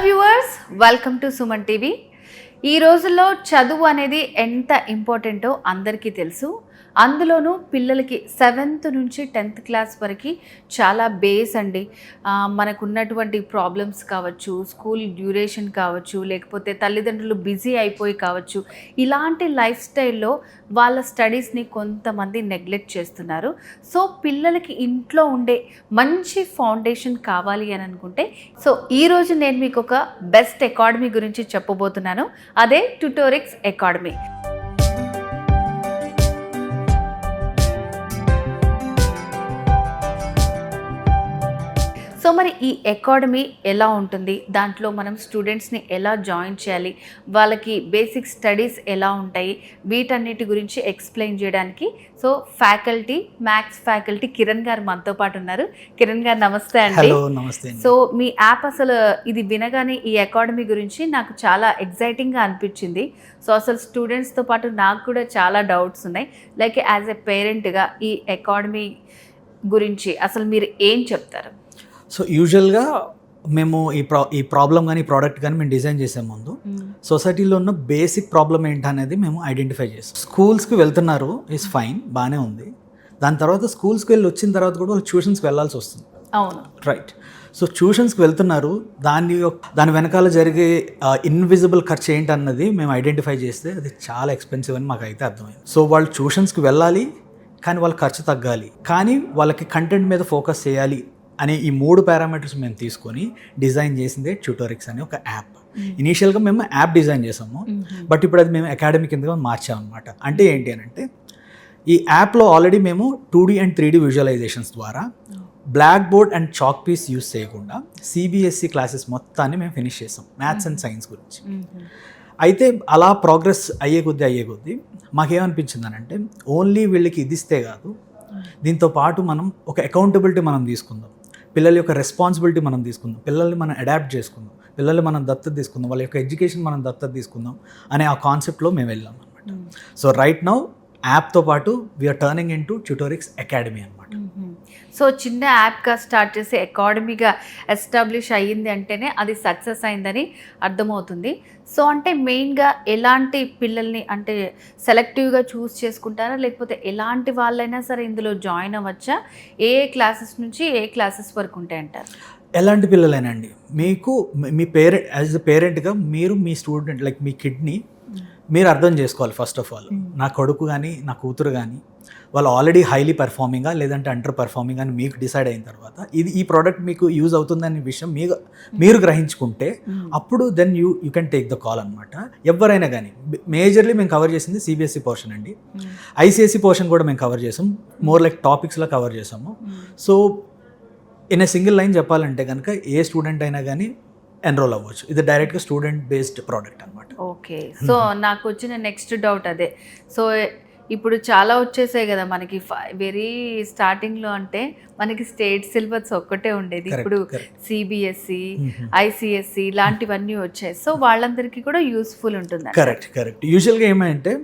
Viewers, welcome to Suman TV. ఈ రోజుల్లో చదువు అనేది ఎంత ఇంపార్టెంటో అందరికీ తెలుసు. అందులోనూ పిల్లలకి 7th నుంచి 10th క్లాస్ వరకు చాలా బేస్ అండి. మనకున్నటువంటి ప్రాబ్లమ్స్ కావచ్చు, స్కూల్ డ్యూరేషన్ కావచ్చు, లేకపోతే తల్లిదండ్రులు బిజీ అయిపోయి కావచ్చు, ఇలాంటి లైఫ్ స్టైల్లో వాళ్ళ స్టడీస్ని కొంతమంది నెగ్లెక్ట్ చేస్తున్నారు. సో పిల్లలకి ఇంట్లో ఉండే మంచి ఫౌండేషన్ కావాలి అని అనుకుంటే, సో ఈరోజు నేను మీకు ఒక బెస్ట్ అకాడమీ గురించి చెప్పబోతున్నాను. అదే ట్యూటోరిక్స్ అకాడమీ. సో మరి ఈ అకాడమీ ఎలా ఉంటుంది, దాంట్లో మనం స్టూడెంట్స్ని ఎలా జాయిన్ చేయాలి, వాళ్ళకి బేసిక్ స్టడీస్ ఎలా ఉంటాయి, వీటన్నిటి గురించి ఎక్స్ప్లెయిన్ చేయడానికి so faculty, maths faculty Kiran గారు మనతో పాటు ఉన్నారు. కిరణ్ గారు నమస్తే అండి. హలో, నమస్తే. సో మీ యాప్ అసలు ఇది వినగానే ఈ అకాడమీ గురించి నాకు చాలా ఎగ్జైటింగ్గా అనిపించింది. సో అసలు స్టూడెంట్స్తో పాటు నాకు కూడా చాలా డౌట్స్ ఉన్నాయి. లైక్ యాజ్ ఎ పేరెంట్గా ఈ అకాడమీ గురించి అసలు మీరు ఏం చెప్తారు? సో యూజువల్గా మేము ఈ ప్రాబ్లం కానీ ఈ ప్రోడక్ట్ కానీ మేము డిజైన్ చేసే ముందు సొసైటీలో ఉన్న బేసిక్ ప్రాబ్లం ఏంటనేది మేము ఐడెంటిఫై చేస్తాం. స్కూల్స్కి వెళ్తున్నారు, ఈజ్ ఫైన్, బాగానే ఉంది. దాని తర్వాత స్కూల్స్కి వెళ్ళి వచ్చిన తర్వాత కూడా వాళ్ళు ట్యూషన్స్కి వెళ్ళాల్సి వస్తుంది. అవును, రైట్. సో ట్యూషన్స్కి వెళ్తున్నారు, దాని వెనకాల జరిగే ఇన్విజిబుల్ ఖర్చు ఏంటన్నది మేము ఐడెంటిఫై చేస్తే అది చాలా ఎక్స్పెన్సివ్ అని మాకు అయితే అర్థమైంది. సో వాళ్ళు ట్యూషన్స్కి వెళ్ళాలి, కానీ వాళ్ళ ఖర్చు తగ్గాలి, కానీ వాళ్ళకి కంటెంట్ మీద ఫోకస్ చేయాలి అనే ఈ 3 పారామీటర్స్ మేము తీసుకొని డిజైన్ చేసిందే ట్యూటోరిక్స్ అనే ఒక యాప్. ఇనీషియల్గా మేము యాప్ డిజైన్ చేసాము, బట్ ఇప్పుడు అది మేము అకాడమీ కిందగా మార్చాము అనమాట. అంటే ఏంటి అని అంటే, ఈ యాప్లో ఆల్రెడీ మేము 2D అండ్ 3D విజువలైజేషన్స్ ద్వారా black board and chalk piece use చేయకుండా CBSE క్లాసెస్ మొత్తాన్ని మేము ఫినిష్ చేసాం మ్యాథ్స్ అండ్ సైన్స్ గురించి. అయితే అలా ప్రోగ్రెస్ అయ్యే కొద్దీ మాకేమనిపించింది అని అంటే, ఓన్లీ వీళ్ళకి ఇది ఇస్తే కాదు, దీంతో పాటు మనం ఒక అకౌంటబిలిటీ మనం తీసుకుందాం, పిల్లల యొక్క రెస్పాన్సిబిలిటీ మనం తీసుకుందాం, పిల్లల్ని మనం అడాప్ట్ చేసుకుందాం, పిల్లల్ని మనం దత్తత తీసుకుందాం, వాళ్ళ యొక్క ఎడ్యుకేషన్ మనం దత్తత తీసుకుందాం అనే ఆ కాన్సెప్ట్లో మేము వెళ్ళాం అనమాట. సో రైట్ నౌ యాప్తో పాటు we are turning into Tutorix academy అనమాట. సో చిన్న యాప్గా స్టార్ట్ చేసి అకాడమీగా ఎస్టాబ్లిష్ అయ్యింది అంటేనే అది సక్సెస్ అయిందని అర్థమవుతుంది. సో అంటే మెయిన్గా ఎలాంటి పిల్లల్ని అంటే సెలెక్టివ్గా చూస్ చేసుకుంటారా, లేకపోతే ఎలాంటి వాళ్ళైనా సరే ఇందులో జాయిన్ అవ్వచ్చా? ఏ క్లాసెస్ నుంచి ఏ క్లాసెస్ వరకు ఉంటాయంటారు? ఎలాంటి పిల్లలైనా అండి, మీకు మీ పేరెంట్ యాజ్ ఎ పేరెంట్గా మీరు మీ స్టూడెంట్ లైక్ మీ కిడ్ని మీరు అర్థం చేసుకోవాలి. ఫస్ట్ ఆఫ్ ఆల్, నా కొడుకు కానీ నా కూతురు కానీ వాళ్ళు ఆల్రెడీ హైలీ పెర్ఫార్మింగా లేదంటే అండర్ పెర్ఫార్మింగ్ అని మీకు డిసైడ్ అయిన తర్వాత ఈ ప్రోడక్ట్ మీకు యూజ్ అవుతుందనే విషయం మీరు గ్రహించుకుంటే అప్పుడు then you can take the call అనమాట. ఎవరైనా కానీ మేజర్లీ మేము కవర్ చేసింది CBSE పోర్షన్ అండి. ICSE పోర్షన్ కూడా మేము కవర్ చేసాం, మోర్ లైక్ టాపిక్స్లో కవర్ చేసాము. So in a single line చెప్పాలంటే కనుక ఏ స్టూడెంట్ అయినా కానీ ఎన్రోల్ అవ్వచ్చు. ఇది డైరెక్ట్గా స్టూడెంట్ బేస్డ్ ప్రోడక్ట్ అనమాట. ఓకే. సో నాకు వచ్చిన నెక్స్ట్ డౌట్ అదే. సో ఇప్పుడు చాలా వచ్చేసాయి కదా మనకి, వెరీ స్టార్టింగ్లో అంటే మనకి స్టేట్ సిలబస్ ఒక్కటే ఉండేది. ఇప్పుడు CBSE, ICSE ఇలాంటివన్నీ వచ్చాయి. సో వాళ్ళందరికీ కూడా యూస్ఫుల్ ఉంటుంది. కరెక్ట్. యూజువల్గా ఏమంటే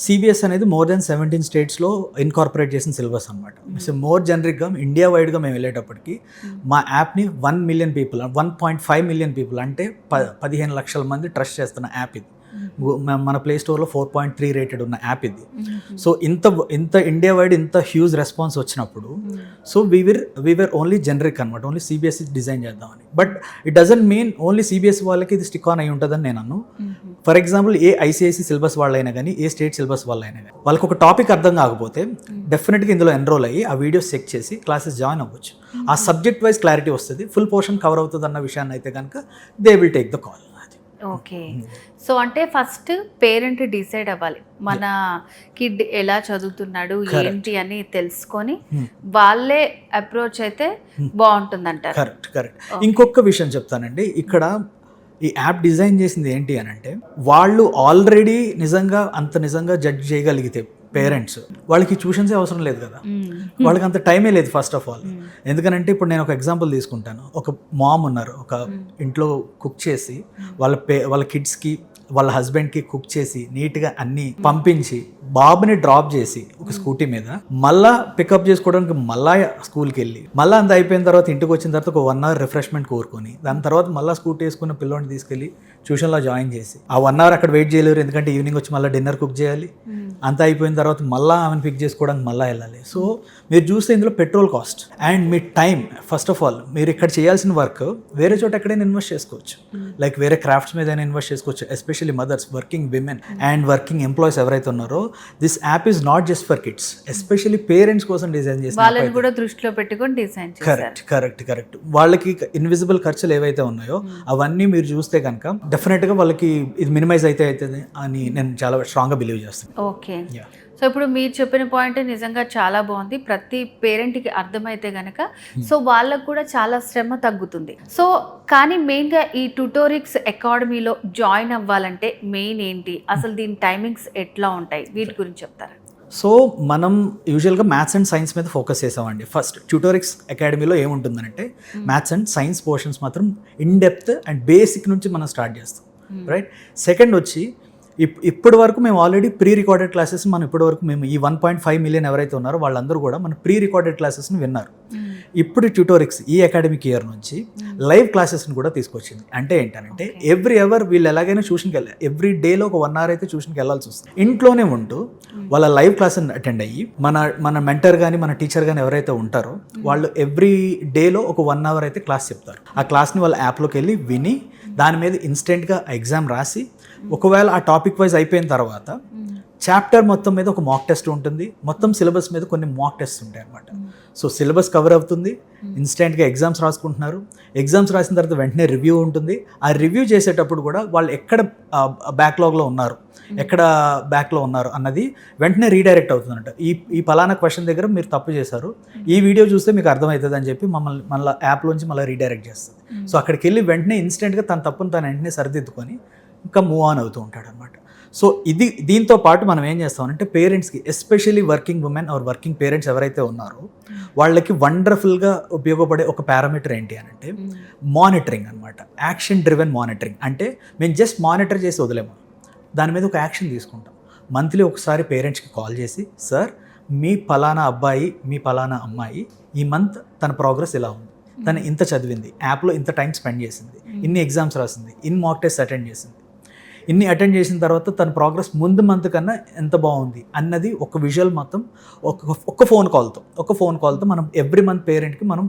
CBSE అనేది మోర్ దెన్ 17 స్టేట్స్లో ఇన్కార్పొరేట్ చేసిన సిలబస్ అనమాట. సో మోర్ జనరిక్గా ఇండియా వైడ్గా మేము వెళ్ళేటప్పటికి మా యాప్ని 1 మిలియన్ పీపుల్, 1.5 మిలియన్ పీపుల్ అంటే 15 లక్షల మంది ట్రస్ట్ చేస్తున్న యాప్ ఇది. మన ప్లే స్టోర్లో 4.3 రేటెడ్ ఉన్న యాప్ ఇది. సో ఇంత ఇండియా వైడ్ ఇంత హ్యూజ్ రెస్పాన్స్ వచ్చినప్పుడు సో వీవర్ ఓన్లీ జనరిక్ అనమాట, ఓన్లీ CBSE డిజైన్ చేద్దామని. But it doesn't mean only CBSE వాళ్ళకి ఇది స్టిక్ ఆన్ అయి ఉంటుందని నేను అన్ను. ఫర్ ఎగ్జాంపుల్ ఏ ICSE సిలబస్ వాళ్ళైనా కానీ ఏ స్టేట్ సిలబస్ వాళ్ళైనా కానీ వాళ్ళకి ఒక టాపిక్ అర్థం కాకపోతే డెఫినెట్గా ఇందులో ఎన్రోల్ అయ్యి ఆ వీడియోస్ చెక్ చేసి క్లాసెస్ జాయిన్ అవ్వచ్చు. ఆ సబ్జెక్ట్ వైజ్ క్లారిటీ వస్తుంది, ఫుల్ పోర్షన్ కవర్ అవుతుంది అన్న విషయాన్ని అయితే కనుక they will take the call. Okay. So అంటే ఫస్ట్ పేరెంట్ డిసైడ్ అవ్వాలి, మన కిడ్ ఎలా చదువుతున్నాడు ఏంటి అని తెలుసుకొని వాళ్ళే అప్రోచ్ అయితే బాగుంటుంది అంటారు. కరెక్ట్. ఇంకొక విషయం చెప్తానండి, ఇక్కడ ఈ యాప్ డిజైన్ చేసింది ఏంటి అని అంటే, వాళ్ళు ఆల్రెడీ నిజంగా జడ్జ్ చేయగలిగితే పేరెంట్స్ వాళ్ళకి ట్యూషన్సే అవసరం లేదు కదా, వాళ్ళకి అంత టైమే లేదు ఫస్ట్ ఆఫ్ ఆల్. ఎందుకనంటే ఇప్పుడు నేను ఒక ఎగ్జాంపుల్ తీసుకుంటాను. ఒక మామ్ ఉన్నారు, ఒక ఇంట్లో కుక్ చేసి వాళ్ళ కిడ్స్కి వాళ్ళ హస్బెండ్కి కుక్ చేసి నీట్గా అన్ని పంపించి బాబుని డ్రాప్ చేసి ఒక స్కూటీ మీద మళ్ళా పికప్ చేసుకోవడానికి మళ్ళా స్కూల్కి వెళ్ళి మళ్ళీ అంత అయిపోయిన తర్వాత ఇంటికి వచ్చిన తర్వాత ఒక 1 hour రిఫ్రెష్మెంట్ కోరుకొని దాని తర్వాత మళ్ళీ స్కూటీ వేసుకున్న పిల్లోని తీసుకెళ్ళి ట్యూషన్లో జాయిన్ చేసి ఆ 1 hour అక్కడ వెయిట్ చేయలేరు, ఎందుకంటే ఈవినింగ్ వచ్చి మళ్ళీ డిన్నర్ కుక్ చేయాలి. అంతా అయిపోయిన తర్వాత మళ్ళీ ఆమెను పిక్ చేసుకోవడానికి మళ్ళీ వెళ్ళాలి. సో మీరు చూస్తే ఇందులో petrol cost and me time, first of all మీరు ఇక్కడ చేయాల్సిన వర్క్ వేరే చోట ఎక్కడైనా ఇన్వెస్ట్ చేసుకోవచ్చు. లైక్ వేరే క్రాఫ్ట్స్ మీద ఇన్వెస్ట్ చేసుకోవచ్చు. Especially mothers, working women and working employees ఎవరైతే ఉన్నారో, this app is not just for kids, especially parents కోసం డిజైన్ చేసిన వాళ్ళని కూడా దృష్టిలో పెట్టుకొని డిజైన్ చేశారు. కరెక్ట్. వాళ్ళకి ఇన్విజిబుల్ ఖర్చులు ఏవైతే ఉన్నాయో అవన్నీ మీరు చూస్తే కనుక డెఫినెట్గా వాళ్ళకి ఇది మినిమైజ్ అవుతుంది అని నేను చాలా స్ట్రాంగ్గా బిలీవ్ చేస్తాను. ఓకే. సో ఇప్పుడు మీరు చెప్పిన పాయింట్ నిజంగా చాలా బాగుంది. ప్రతి పేరెంట్కి అర్థమైతే గనక సో వాళ్ళకు కూడా చాలా శ్రమ తగ్గుతుంది. సో కానీ మెయిన్గా ఈ ట్యూటోరిక్స్ అకాడమీలో జాయిన్ అవ్వాలంటే మెయిన్ ఏంటి, అసలు దీని టైమింగ్స్ ఎట్లా ఉంటాయి, వీటి గురించి చెప్తారా? సో మనం యూజువల్గా మ్యాథ్స్ అండ్ సైన్స్ మీద ఫోకస్ చేసామండి. ఫస్ట్ ట్యూటోరిక్స్ అకాడమీలో ఏముంటుందంటే మ్యాథ్స్ అండ్ సైన్స్ పోర్షన్స్ మాత్రం ఇన్ డెప్త్ అండ్ బేసిక్ నుంచి మనం స్టార్ట్ చేస్తాం, రైట్. సెకండ్ వచ్చి ఇప్పటి వరకు మేము ఆల్రెడీ ప్రీ రికార్డెడ్ క్లాసెస్ మనం ఇప్పటి వరకు మేము ఈ 1.5 million ఎవరైతే ఉన్నారో వాళ్ళందరూ కూడా మన ప్రీ రికార్డెడ్ క్లాసెస్ని విన్నారు. ఇప్పుడు ట్యూటోరిక్స్ ఈ అకాడమిక్ ఇయర్ నుంచి లైవ్ క్లాసెస్ని కూడా తీసుకొచ్చింది. అంటే ఏంటంటే ఎవ్రీ అవర్ వీళ్ళు ఎలాగైనా ట్యూషన్కి వెళ్ళాలి, ఎవ్రీ డేలో ఒక 1 hour అయితే ట్యూషన్కి వెళ్ళాల్సి వస్తుంది. ఇంట్లోనే ఉంటూ వాళ్ళ లైవ్ క్లాస్ని అటెండ్ అయ్యి మన మెంటర్ కానీ మన టీచర్ కానీ ఎవరైతే ఉంటారో వాళ్ళు ఎవ్రీ డేలో ఒక 1 hour అయితే క్లాస్ చెప్తారు. ఆ క్లాస్ని వాళ్ళ యాప్లోకి వెళ్ళి విని దాని మీద ఇన్స్టెంట్గా ఎగ్జామ్ రాసి ఒకవేళ ఆ టాపిక్ వైజ్ అయిపోయిన తర్వాత చాప్టర్ మొత్తం మీద ఒక మాక్ టెస్ట్ ఉంటుంది, మొత్తం సిలబస్ మీద కొన్ని మాక్ టెస్ట్ ఉంటాయి అన్నమాట. సో సిలబస్ కవర్ అవుతుంది, ఇన్స్టెంట్గా ఎగ్జామ్స్ రాసుకుంటున్నారు. ఎగ్జామ్స్ రాసిన తర్వాత వెంటనే రివ్యూ ఉంటుంది. ఆ రివ్యూ చేసేటప్పుడు కూడా వాళ్ళు ఎక్కడ బ్యాక్లాగ్లో ఉన్నారు, ఎక్కడ బ్యాక్లో ఉన్నారు అన్నది వెంటనే రీడైరెక్ట్ అవుతుందంట. ఈ పలానా క్వశ్చన్ దగ్గర మీరు తప్పు చేశారు, ఈ వీడియో చూస్తే మీకు అర్థమవుతుంది అని చెప్పి మళ్ళీ యాప్లోంచి మళ్ళీ రీడైరెక్ట్ చేస్తుంది. సో అక్కడికి వెళ్ళి వెంటనే ఇన్స్టెంట్గా తన తప్పును తను వెంటనే సరిదిద్దుకొని ఇంకా మూవ్ ఆన్ అవుతూ ఉంటాడు అనమాట. సో దీంతో పాటు మనం ఏం చేస్తామంటే పేరెంట్స్కి, especially working women or working parents ఎవరైతే ఉన్నారో వాళ్ళకి వండర్ఫుల్గా ఉపయోగపడే ఒక పారామీటర్ ఏంటి అని అంటే మానిటరింగ్ అనమాట. Action driven monitoring. అంటే మేము జస్ట్ మానిటర్ చేసి వదిలేము, దాని మీద ఒక యాక్షన్ తీసుకుంటాం. మంత్లీ ఒకసారి పేరెంట్స్కి కాల్ చేసి, సార్ మీ పలానా అబ్బాయి, మీ పలానా అమ్మాయి ఈ మంత్ తన ప్రోగ్రెస్ ఇలా ఉంది, తను ఇంత చదివింది, యాప్లో ఇంత టైం స్పెండ్ చేసింది, ఇన్ని ఎగ్జామ్స్ రాసింది, ఇన్ని మాక్ టెస్ట్ అటెండ్ చేసింది, ఇన్ని అటెండ్ చేసిన తర్వాత తన ప్రోగ్రెస్ ముందు మంత్ కన్నా ఎంత బాగుంది అన్నది ఒక విజువల్ మొత్తం ఒక ఫోన్ కాల్తో మనం ఎవ్రీ మంత్ పేరెంట్కి మనం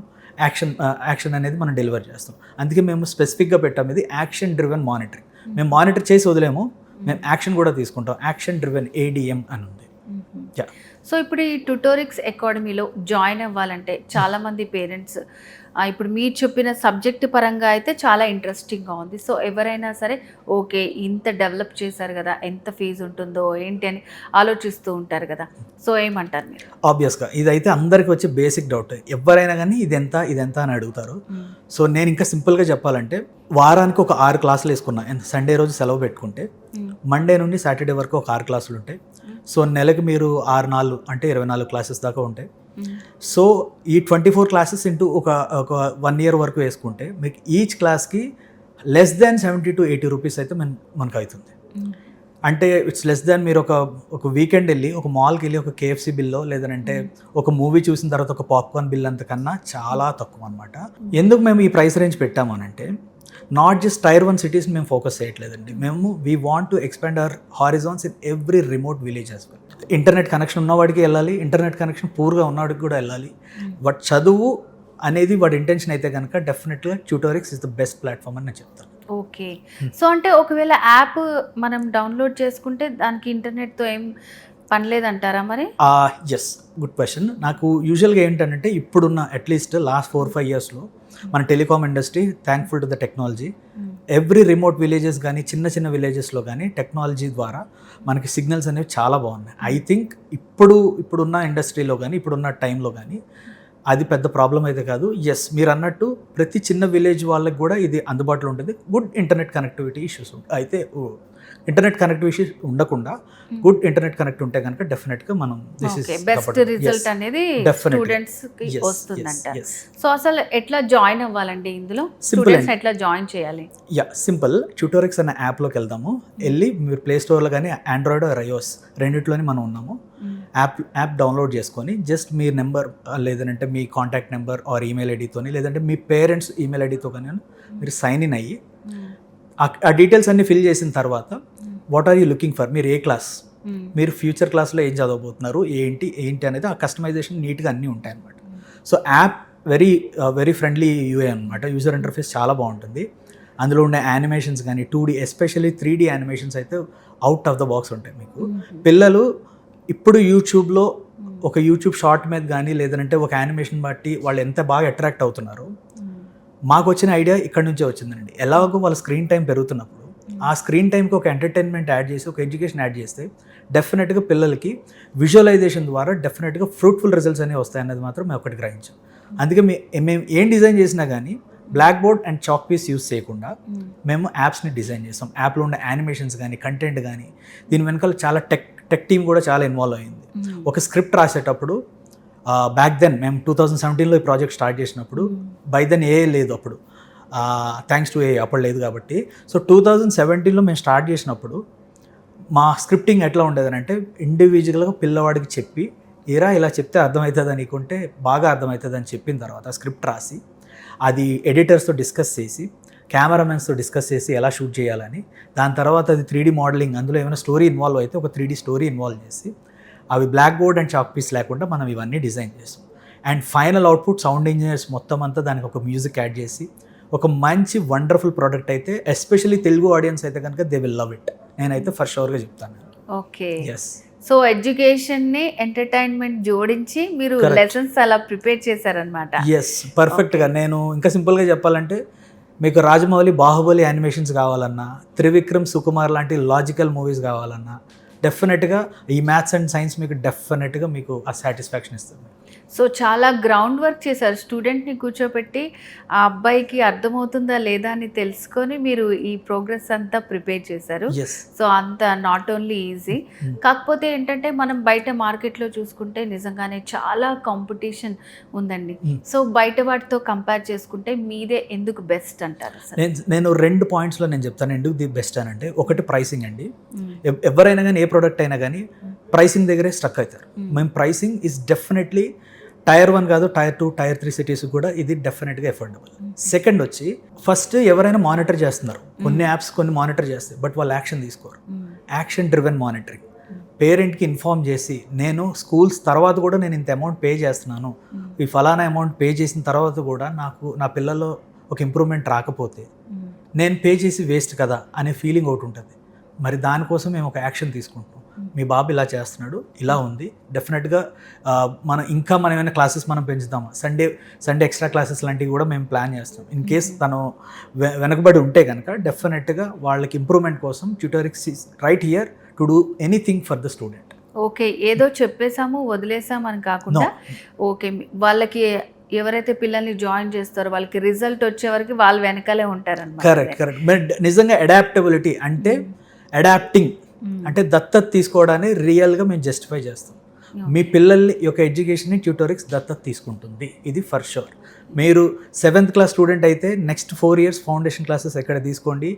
యాక్షన్ అనేది మనం డెలివర్ చేస్తాం. అందుకే మేము స్పెసిఫిక్గా పెట్టాం ఇది యాక్షన్ డ్రివెన్ మానిటరింగ్. మేము మానిటర్ చేసి వదిలేము, మేము యాక్షన్ కూడా తీసుకుంటాం. యాక్షన్ డ్రివెన్ ADM అని ఉంది. సో ఇప్పుడు ఈ ట్యూటోరిక్స్ అకాడమీలో జాయిన్ అవ్వాలంటే చాలామంది పేరెంట్స్ ఇప్పుడు మీరు చెప్పిన సబ్జెక్ట్ పరంగా అయితే చాలా ఇంట్రెస్టింగ్గా ఉంది. సో ఎవరైనా సరే ఓకే ఇంత డెవలప్ చేశారు కదా, ఎంత ఫీజు ఉంటుందో ఏంటి అని ఆలోచిస్తూ ఉంటారు కదా, సో ఏమంటారు మీరు? ఆబ్వియస్గా ఇదైతే అందరికి వచ్చే బేసిక్ డౌట్. ఎవరైనా కానీ ఇదెంత అని అడుగుతారు. సో నేను ఇంకా సింపుల్గా చెప్పాలంటే వారానికి ఒక 6 క్లాసులు వేసుకున్నా. సండే రోజు సెలవు పెట్టుకుంటే మండే నుండి సాటర్డే వరకు ఒక 6 క్లాసులు ఉంటాయి. సో నెలకి మీరు 6 అంటే 24 క్లాసెస్ దాకా ఉంటాయి. సో ఈ 24 క్లాసెస్ ఇంటూ ఒక 1 year వరకు వేసుకుంటే మీకు ఈచ్ క్లాస్కి లెస్ దాన్ 70 to 80 రూపీస్ అయితే మనకు అవుతుంది. అంటే ఇట్స్ లెస్ దాన్ మీరు ఒక వీకెండ్ వెళ్ళి ఒక మాల్కి వెళ్ళి ఒక KFC బిల్లో లేదంటే ఒక మూవీ చూసిన తర్వాత ఒక పాప్కార్న్ బిల్ అంతకన్నా చాలా తక్కువ అనమాట. ఎందుకు మేము ఈ ప్రైస్ రేంజ్ పెట్టాము అని అంటే నాట్ జస్ట్ Tier 1 cities మేము ఫోకస్ చేయట్లేదండి. మేము we want to expand hour horizons in every remote village as well. Internet connection ఉన్నవాడికి వెళ్ళాలి, ఇంటర్నెట్ కనెక్షన్ పూర్గా ఉన్నవాడికి కూడా వెళ్ళాలి. బట్ చదువు అనేది వాడి ఇంటెన్షన్ అయితే కనుక డెఫినెట్గా ట్యూటోరిక్స్ ఇస్ ద బెస్ట్ ప్లాట్ఫామ్ అని నేను చెప్తాను. ఓకే. సో అంటే ఒకవేళ యాప్ మనం డౌన్లోడ్ చేసుకుంటే దానికి ఇంటర్నెట్తో ఏం పని లేదంటారా మరి? Yes, good question. నాకు యూజువల్గా ఏంటంటే ఇప్పుడున్న అట్లీస్ట్ లాస్ట్ 4-5 yearsలో మన telecom industry thankful to the technology every remote villages కానీ చిన్న విలేజెస్లో కానీ టెక్నాలజీ ద్వారా మనకి సిగ్నల్స్ అనేవి చాలా బాగున్నాయి. ఐ థింక్ ఇప్పుడున్న ఇండస్ట్రీలో కానీ ఇప్పుడున్న టైంలో కానీ అది పెద్ద ప్రాబ్లం అయితే కాదు. ఎస్, మీరు అన్నట్టు ప్రతి చిన్న విలేజ్ వాళ్ళకి కూడా ఇది అందుబాటులో ఉంటుంది. గుడ్ ఇంటర్నెట్ కనెక్టివిటీ ఇష్యూస్ అయితే ఇంటర్నెట్ కనెక్టివిటీ ఉండకుండా గుడ్ ఇంటర్నెట్ కనెక్ట్ ఉంటే కనుక డెఫినెట్గా మనం బెస్ట్ రిజల్ట్ అనేది స్టూడెంట్స్ కి వస్తుందంట. సో అసలు ఎట్లా జాయిన్ అవ్వాలండి ఇందులో, స్టూడెంట్స్ ఎట్లా జాయిన్ చేయాలి? సింపుల్. ట్యూటోరిక్స్ అనే యాప్లోకి వెళ్దాము. వెళ్ళి మీరు ప్లే స్టోర్లో కానీ ఆండ్రాయిడ్ ఆర్ iOS రెండిట్లోని మనం ఉన్నాము. యాప్ డౌన్లోడ్ చేసుకొని జస్ట్ మీ నెంబర్ లేదంటే మీ కాంటాక్ట్ నెంబర్ ఆర్ ఈమెయిల్ ఐడితోని లేదంటే మీ పేరెంట్స్ ఈమెయిల్ ఐడితో కానీ మీరు సైన్ ఇన్ అయ్యి ఆ డీటెయిల్స్ అన్ని ఫిల్ చేసిన తర్వాత what are you looking for, మీరు ఏ క్లాస్, మీరు ఫ్యూచర్ క్లాస్లో ఏం చదవబోతున్నారు, ఏంటి అనేది ఆ కస్టమైజేషన్ నీట్గా అన్నీ ఉంటాయి అన్నమాట. సో యాప్ వెరీ ఫ్రెండ్లీ యూఏ అనమాట. యూజర్ ఇంటర్ఫేస్ చాలా బాగుంటుంది. అందులో ఉండే యానిమేషన్స్ కానీ 2D ఎస్పెషల్లీ 3D యానిమేషన్స్ అయితే అవుట్ ఆఫ్ ద బాక్స్ ఉంటాయి. మీకు పిల్లలు ఇప్పుడు యూట్యూబ్లో ఒక యూట్యూబ్ షార్ట్ మీద కానీ లేదంటే ఒక యానిమేషన్ బట్టి వాళ్ళు ఎంత బాగా అట్రాక్ట్ అవుతున్నారో, మాకు వచ్చిన ఐడియా ఇక్కడ నుంచే వచ్చిందండి. ఎలాగో వాళ్ళ స్క్రీన్ టైం పెరుగుతున్నప్పుడు ఆ స్క్రీన్ టైంకి ఒక ఎంటర్టైన్మెంట్ యాడ్ చేసి ఒక ఎడ్యుకేషన్ యాడ్ చేస్తే డెఫినెట్గా పిల్లలకి విజువలైజేషన్ ద్వారా డెఫినెట్గా ఫ్రూట్ఫుల్ రిజల్ట్స్ అనేవి వస్తాయన్నది మాత్రం మేము ఒకటి గ్రహించాం. అందుకే మేము ఏం డిజైన్ చేసినా కానీ black board and chalk piece use చేయకుండా మేము యాప్స్ని డిజైన్ చేస్తాం. యాప్లో ఉన్న యానిమేషన్స్ కానీ కంటెంట్ కానీ దీని వెనకాల చాలా టెక్ టీమ్ కూడా చాలా ఇన్వాల్వ్ అయింది. ఒక స్క్రిప్ట్ రాసేటప్పుడు బ్యాక్ దెన్ మేము 2017లో ఈ ప్రాజెక్ట్ స్టార్ట్ చేసినప్పుడు బై దెన్ ఏ లేదు, అప్పుడు థ్యాంక్స్ టు ఏ అప్పుడు లేదు కాబట్టి. సో 2017లో మేము స్టార్ట్ చేసినప్పుడు మా స్క్రిప్టింగ్ ఎట్లా ఉండేది అంటే ఇండివిజువల్గా పిల్లవాడికి చెప్పి ఇలా చెప్తే అర్థమవుతుంది అనుకుంటే బాగా అర్థమవుతుంది అని చెప్పిన తర్వాత స్క్రిప్ట్ రాసి అది ఎడిటర్స్తో డిస్కస్ చేసి కెమెరామెన్స్తో డిస్కస్ చేసి ఎలా షూట్ చేయాలని, దాని తర్వాత అది 3D మోడలింగ్, అందులో ఏమైనా స్టోరీ ఇన్వాల్వ్ అయితే ఒక 3D స్టోరీ ఇన్వాల్వ్ చేసి అవి black board and chalk piece లేకుండా మనం ఇవన్నీ డిజైన్ చేస్తాం. And final output sound engineers మొత్తం అంతా దానికి ఒక మ్యూజిక్ యాడ్ చేసి ఒక మంచి వండర్ఫుల్ ప్రోడక్ట్ అయితే ఎస్పెషల్లీ తెలుగు ఆడియన్స్ అయితే కనుక దే విల్ లవ్ ఇట్. నేనైతే ఫర్ షూర్గా చెప్తాను. Okay, yes. సో ఎడ్యుకేషన్ని ఎంటర్టైన్మెంట్ జోడించి మీరు లెసన్స్ అలా ప్రిపేర్ చేశారనమాట. ఎస్, పర్ఫెక్ట్గా. నేను ఇంకా సింపుల్గా చెప్పాలంటే మీకు రాజమౌళి బాహుబలి యానిమేషన్స్ కావాలన్నా, త్రివిక్రమ్ సుకుమార్ లాంటి లాజికల్ మూవీస్ కావాలన్నా డెఫినెట్గా ఈ మ్యాథ్స్ అండ్ సైన్స్ మీకు డెఫినెట్గా మీకు ఆ సాటిస్ఫాక్షన్ ఇస్తుంది. సో చాలా గ్రౌండ్ వర్క్ చేశారు. స్టూడెంట్ని కూర్చోపెట్టి ఆ అబ్బాయికి అర్థమవుతుందా లేదా అని తెలుసుకొని మీరు ఈ ప్రోగ్రెస్ అంతా ప్రిపేర్ చేశారు. సో అంత నాట్ ఓన్లీ ఈజీ, కాకపోతే ఏంటంటే మనం బయట మార్కెట్లో చూసుకుంటే నిజంగానే చాలా కాంపిటీషన్ ఉందండి. సో బయట వాటితో కంపేర్ చేసుకుంటే మీదే ఎందుకు బెస్ట్ అంటారు? నేను 2 పాయింట్స్లో నేను చెప్తాను ఎందుకు ది బెస్ట్ అని. అంటే ఒకటి ప్రైసింగ్ అండి. ఎవరైనా కానీ ఏ ప్రోడక్ట్ అయినా కానీ ప్రైసింగ్ దగ్గరే స్ట్రక్ అవుతారు. మేము ప్రైసింగ్ ఈజ్ డెఫినెట్లీ Tier 1 కాదు, Tier 2, Tier 3 సిటీస్ కూడా ఇది డెఫినెట్గా ఎఫోర్డబుల్. సెకండ్ వచ్చి ఫస్ట్ ఎవరైనా మానిటర్ చేస్తున్నారు, కొన్ని యాప్స్ కొన్ని మానిటర్ చేస్తాయి బట్ వాళ్ళు యాక్షన్ తీసుకోరు. యాక్షన్ డ్రివెన్ మానిటరింగ్, పేరెంట్కి ఇన్ఫార్మ్ చేసి నేను స్కూల్స్ తర్వాత కూడా నేను ఇంత అమౌంట్ పే చేస్తున్నాను, ఈ ఫలానా అమౌంట్ పే చేసిన తర్వాత కూడా నాకు నా పిల్లల్లో ఒక ఇంప్రూవ్మెంట్ రాకపోతే నేను పే చేసి వేస్ట్ కదా అనే ఫీలింగ్ ఒకటి ఉంటుంది. మరి దానికోసం మేము ఒక యాక్షన్ తీసుకుంటాం. మీ బాబు ఇలా చేస్తున్నాడు, ఇలా ఉంది, డెఫినెట్గా మనం ఏమైనా క్లాసెస్ మనం పెంచుతాము. సండే ఎక్స్ట్రా క్లాసెస్ లాంటివి కూడా మేము ప్లాన్ చేస్తాం. ఇన్ కేస్ తను వెనకబడి ఉంటే కనుక డెఫినెట్గా వాళ్ళకి ఇంప్రూవ్మెంట్ కోసం Tutorix is right here to do anything for the student. Okay, ఏదో చెప్పేసాము వదిలేసాము అని కాకుండా ఓకే వాళ్ళకి ఎవరైతే పిల్లల్ని జాయిన్ చేస్తారో వాళ్ళకి రిజల్ట్ వచ్చే వరకు వాళ్ళు వెనకాలే ఉంటారన్నమాట. కరెక్ట్. నిజంగా అడాప్టబిలిటీ అంటే అడాప్టింగ్ అంటే దత్తత తీసుకోవడాన్ని రియల్గా మేము జస్టిఫై చేస్తాం. మీ పిల్లల్ని యొక్క ఎడ్యుకేషన్ని ట్యూటోరిక్స్ దత్తత తీసుకుంటుంది, ఇది ఫర్ షూర్. మీరు 7th క్లాస్ స్టూడెంట్ అయితే నెక్స్ట్ 4 years ఫౌండేషన్ క్లాసెస్ ఎక్కడ తీసుకోండి,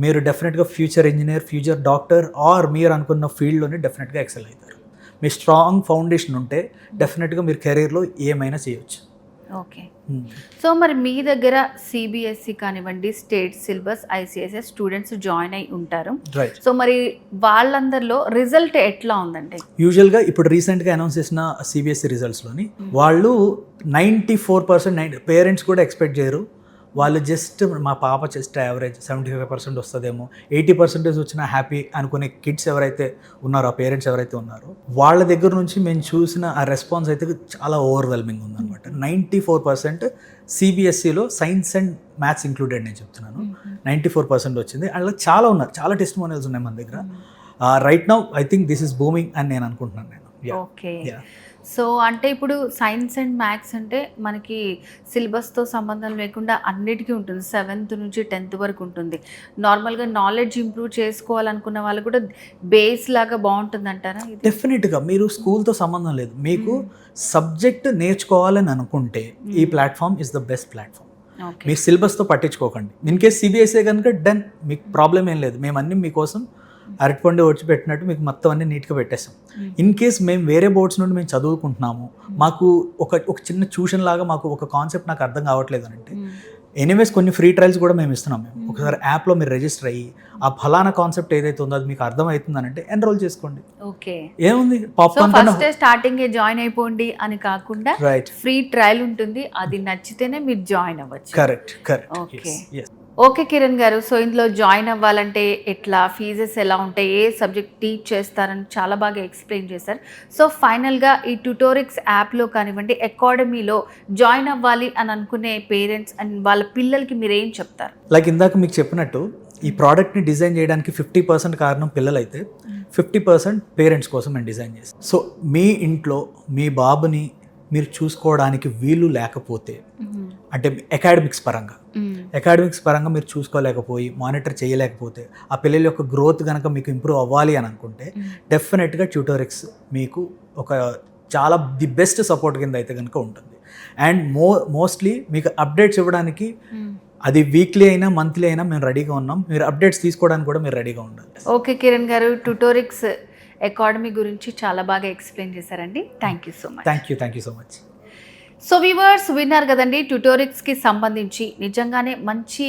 మీరు డెఫినెట్గా future engineer, future doctor or మీరు అనుకున్న ఫీల్డ్లోనే డెఫినెట్గా ఎక్సెల్ అవుతారు. మీ స్ట్రాంగ్ ఫౌండేషన్ ఉంటే డెఫినెట్గా మీరు కెరీర్లో ఏమైనా చేయొచ్చు. ఓకే, సో మరి మీ దగ్గర సిబిఎస్ఈ కానివ్వండి, state syllabus, ICICI students join అయి ఉంటారు. సో మరి వాళ్ళందరిలో రిజల్ట్ ఎట్లా ఉందంటే? యూజువల్గా ఇప్పుడు రీసెంట్గా అనౌన్స్ చేసిన సిబిఎస్ఈ రిజల్ట్స్లోని వాళ్ళు 94% పేరెంట్స్ కూడా ఎక్స్పెక్ట్ చేయరు. వాళ్ళు జస్ట్ మా పాప జస్ట్ యావరేజ్ 75% వస్తుందేమో, 80% వచ్చినా హ్యాపీ అనుకునే కిడ్స్ ఎవరైతే ఉన్నారో, ఆ పేరెంట్స్ ఎవరైతే ఉన్నారో వాళ్ళ దగ్గర నుంచి మేము చూసిన ఆ రెస్పాన్స్ అయితే చాలా ఓవర్వెల్మింగ్ ఉందన్నమాట. 94% సిబిఎస్ఈలో సైన్స్ అండ్ మ్యాథ్స్ ఇంక్లూడెడ్ నేను చెప్తున్నాను. 94% వచ్చింది. అలా చాలా ఉన్నారు, చాలా టెస్టిమోనియల్స్ ఉన్నాయి మన దగ్గర. Right now I think this is booming అని నేను అనుకుంటున్నాను నేను. ఓకే, సో అంటే ఇప్పుడు సైన్స్ అండ్ మ్యాథ్స్ అంటే మనకి సిలబస్తో సంబంధం లేకుండా అన్నిటికీ ఉంటుంది. 7th నుంచి 10th వరకు ఉంటుంది. నార్మల్గా నాలెడ్జ్ ఇంప్రూవ్ చేసుకోవాలనుకున్న వాళ్ళు కూడా బేస్ లాగా బాగుంటుంది అంటారా? డెఫినెట్గా మీరు స్కూల్తో సంబంధం లేదు, మీకు సబ్జెక్ట్ నేర్చుకోవాలని అనుకుంటే ఈ platform is the best platform. మీరు సిలబస్తో పట్టించుకోకండి. ఇన్ కేస్ సిబిఎస్ఈ కనుక డన్, మీకు ప్రాబ్లం ఏం లేదు. మేము అన్నీ మీకోసం అరటిపండు వచ్చి పెట్టినట్టు మీకు మొత్తం అన్ని నీట్గా పెట్టేస్తాం. ఇన్ కేస్ మేము వేరే బోర్డ్స్ నుండి మేము చదువుకుంటున్నాము, మాకు ఒక చిన్న ట్యూషన్ లాగా మాకు ఒక కాన్సెప్ట్ నాకు అర్థం కావట్లేదు అని అంటే, ఎనీవేస్ కొన్ని ఫ్రీ ట్రయల్స్ కూడా మేము ఇస్తున్నాం. మేము ఒకసారి యాప్లో మీరు రిజిస్టర్ అయ్యి ఆ ఫలానా కాన్సెప్ట్ ఏదైతే ఉందో అది మీకు అర్థం అవుతుంది అంటే ఎన్రోల్ చేసుకోండి. ఓకే, ఏముంది, పాప్కార్న్ ఫస్ట్ స్టార్టింగ్ జాయిన్ అయిపోండి అని కాకుండా రైట్, ఫ్రీ ట్రయల్ ఉంటుంది, అది నచ్చితేనే మీరు జాయిన్ అవ్వచ్చు. కరెక్ట్. ఓకే ఓకే కిరణ్ గారు, సో ఇందులో జాయిన్ అవ్వాలంటే ఎట్లా, ఫీజెస్ ఎలా ఉంటాయి, ఏ సబ్జెక్ట్ టీచ్ చేస్తారని చాలా బాగా ఎక్స్ప్లెయిన్ చేశారు. సో ఫైనల్గా ఈ ట్యూటోరిక్స్ యాప్లో కానివ్వండి, అకాడమీలో జాయిన్ అవ్వాలి అని అనుకునే పేరెంట్స్ అండ్ వాళ్ళ పిల్లలకి మీరు ఏం చెప్తారు? లైక్ ఇందాక మీకు చెప్పినట్టు ఈ ప్రోడక్ట్ని డిజైన్ చేయడానికి 50% కారణం పిల్లలైతే 50% పేరెంట్స్ కోసం నేను డిజైన్ చేస్తాను. సో మీ ఇంట్లో మీ బాబుని మీరు చూసుకోవడానికి వీలు లేకపోతే, అంటే అకాడమిక్స్ పరంగా మీరు చూసుకోలేకపోయి మానిటర్ చేయలేకపోతే, ఆ పిల్లల యొక్క గ్రోత్ కనుక మీకు ఇంప్రూవ్ అవ్వాలి అని అనుకుంటే డెఫినెట్గా ట్యూటోరిక్స్ మీకు ఒక చాలా ది బెస్ట్ సపోర్ట్ కింద అయితే కనుక ఉంటుంది. అండ్ మోస్ట్లీ మీకు అప్డేట్స్ ఇవ్వడానికి అది వీక్లీ అయినా మంత్లీ అయినా మేము రెడీగా ఉన్నాం. మీరు అప్డేట్స్ తీసుకోవడానికి కూడా మీరు రెడీగా ఉండాలి. ఓకే కిరణ్ గారు, ట్యూటోరిక్స్ అకాడమీ గురించి చాలా బాగా ఎక్స్ప్లెయిన్ చేశారండి. Thank you so much. Thank you so much. So viewers విన్నారు కదండి, ట్యూటోరిక్స్కి సంబంధించి నిజంగానే మంచి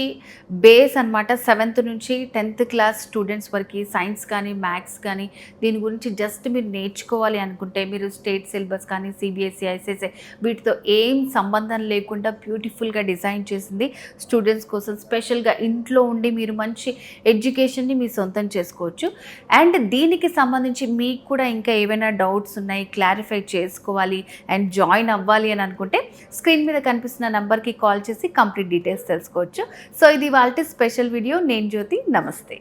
బేస్ అనమాట. 7th నుంచి 10th క్లాస్ స్టూడెంట్స్ వరకు సైన్స్ కానీ మ్యాథ్స్ కానీ దీని గురించి జస్ట్ మీరు నేర్చుకోవాలి అనుకుంటే మీరు స్టేట్ సిలబస్ కానీ సిబిఎస్ఈ, ఐసిఎస్ఐ వీటితో ఏం సంబంధం లేకుండా బ్యూటిఫుల్గా డిజైన్ చేసింది స్టూడెంట్స్ కోసం. స్పెషల్గా ఇంట్లో ఉండి మీరు మంచి ఎడ్యుకేషన్ని మీ సొంతం చేసుకోవచ్చు. అండ్ దీనికి సంబంధించి మీకు కూడా ఇంకా ఏవైనా డౌట్స్ ఉన్నాయి, క్లారిఫై చేసుకోవాలి అండ్ జాయిన్ అవ్వాలి అని అనుకుంటే స్క్రీన్ మీద కనిపిస్తున్న నంబర్కి కాల్ చేసి కంప్లీట్ డీటెయిల్స్ తెలుసుకోవచ్చు. సో ఇది వాళ్ళ స్పెషల్ వీడియో. నేను జ్యోతి, నమస్తే.